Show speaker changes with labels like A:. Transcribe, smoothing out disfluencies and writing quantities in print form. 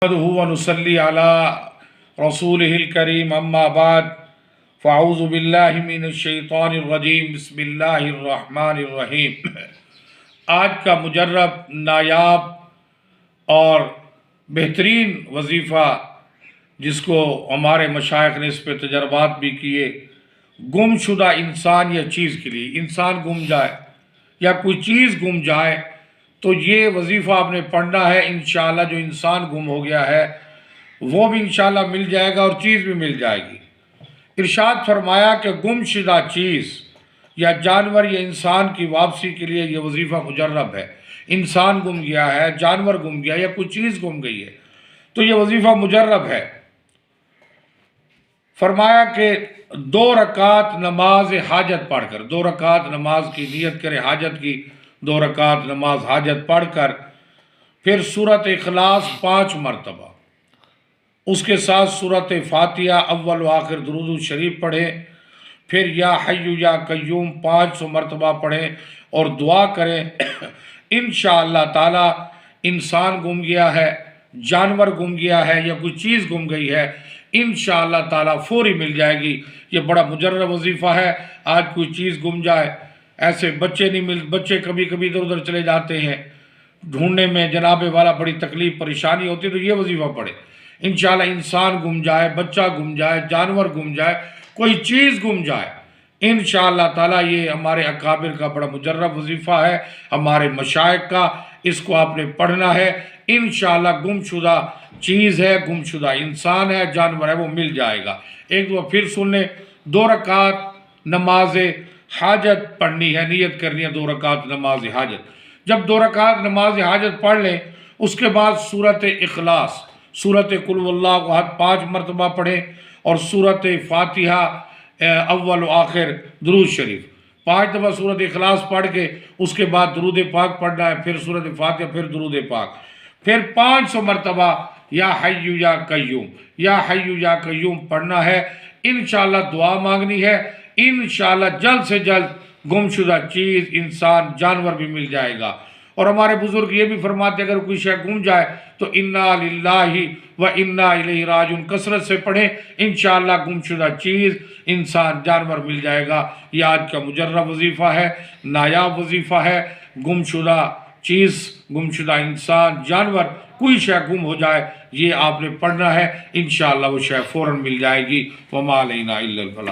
A: نحمده ونصلي على رسوله الكريم اما بعد فاعوذ باللہ من الشیطان الرجیم بسم اللہ الرحمن الرحیم۔ آج کا مجرب، نایاب اور بہترین وظیفہ جس کو ہمارے مشائخ نے اس پہ تجربات بھی کیے، گم شدہ انسان یا چیز کے لیے، انسان گم جائے یا کوئی چیز گم جائے تو یہ وظیفہ آپ نے پڑھنا ہے۔ انشاءاللہ جو انسان گم ہو گیا ہے وہ بھی انشاءاللہ مل جائے گا اور چیز بھی مل جائے گی۔ ارشاد فرمایا کہ گم شدہ چیز یا جانور یا انسان کی واپسی کے لیے یہ وظیفہ مجرب ہے۔ انسان گم گیا ہے، جانور گم گیا یا کوئی چیز گم گئی ہے تو یہ وظیفہ مجرب ہے۔ فرمایا کہ 2 رکعت نماز حاجت پڑھ کر، 2 رکعت نماز کی نیت کرے حاجت کی، 2 رکعت نماز حاجت پڑھ کر پھر سورۃ اخلاص 5 مرتبہ، اس کے ساتھ سورۃ فاتحہ اول و آخر درود شریف پڑھیں، پھر یا حی یا قیوم 500 مرتبہ پڑھیں اور دعا کریں۔ انشاءاللہ تعالی انسان گم گیا ہے، جانور گم گیا ہے یا کوئی چیز گم گئی ہے، انشاءاللہ تعالی فوری مل جائے گی۔ یہ بڑا مجرب وظیفہ ہے۔ آج کوئی چیز گم جائے، ایسے بچے کبھی کبھی ادھر ادھر چلے جاتے ہیں، ڈھونڈنے میں جناب والا بڑی تکلیف پریشانی ہوتی ہے، تو یہ وظیفہ پڑھے۔ انشاءاللہ انسان گم جائے، بچہ گم جائے، جانور گم جائے، کوئی چیز گم جائے، انشاءاللہ تعالی یہ ہمارے اکابر کا بڑا مجرب وظیفہ ہے، ہمارے مشائخ کا۔ اس کو آپ نے پڑھنا ہے۔ انشاءاللہ گم شدہ چیز ہے، گم شدہ انسان ہے، جانور ہے، وہ مل جائے گا۔ ایک دفعہ پھر سن لیں، 2 رکعت نماز حاجت پڑھنی ہے، نیت کرنی ہے 2 رکعت نماز حاجت۔ جب 2 رکعت نماز حاجت پڑھ لیں اس کے بعد سورۃ اخلاص، سورۃ قل هو اللہ احد 5 مرتبہ پڑھیں اور سورۃ فاتحہ اول و آخر درود شریف 5 دفعہ سورۃ اخلاص پڑھ کے اس کے بعد درود پاک پڑھنا ہے، پھر سورۃ فاتحہ، پھر درود پاک، پھر 500 مرتبہ یا حی یا قیوم، یا حی یا قیوم پڑھنا ہے۔ انشاءاللہ دعا مانگنی ہے، انشاءاللہ جلد سے جلد گم شدہ چیز، انسان، جانور بھی مل جائے گا۔ اور ہمارے بزرگ یہ بھی فرماتے اگر کوئی شے گم جائے تو انا للہ و انا الیہ راجعون کثرت سے پڑھیں، انشاءاللہ گم شدہ چیز، انسان، جانور مل جائے گا۔ یہ آج کا مجرب وظیفہ ہے، نایاب وظیفہ ہے۔ گم شدہ چیز، گم شدہ انسان، جانور، کوئی شے گم ہو جائے یہ آپ نے پڑھنا ہے، انشاءاللہ وہ شے فوراً مل جائے گی۔ وما علینا الا البلاغ۔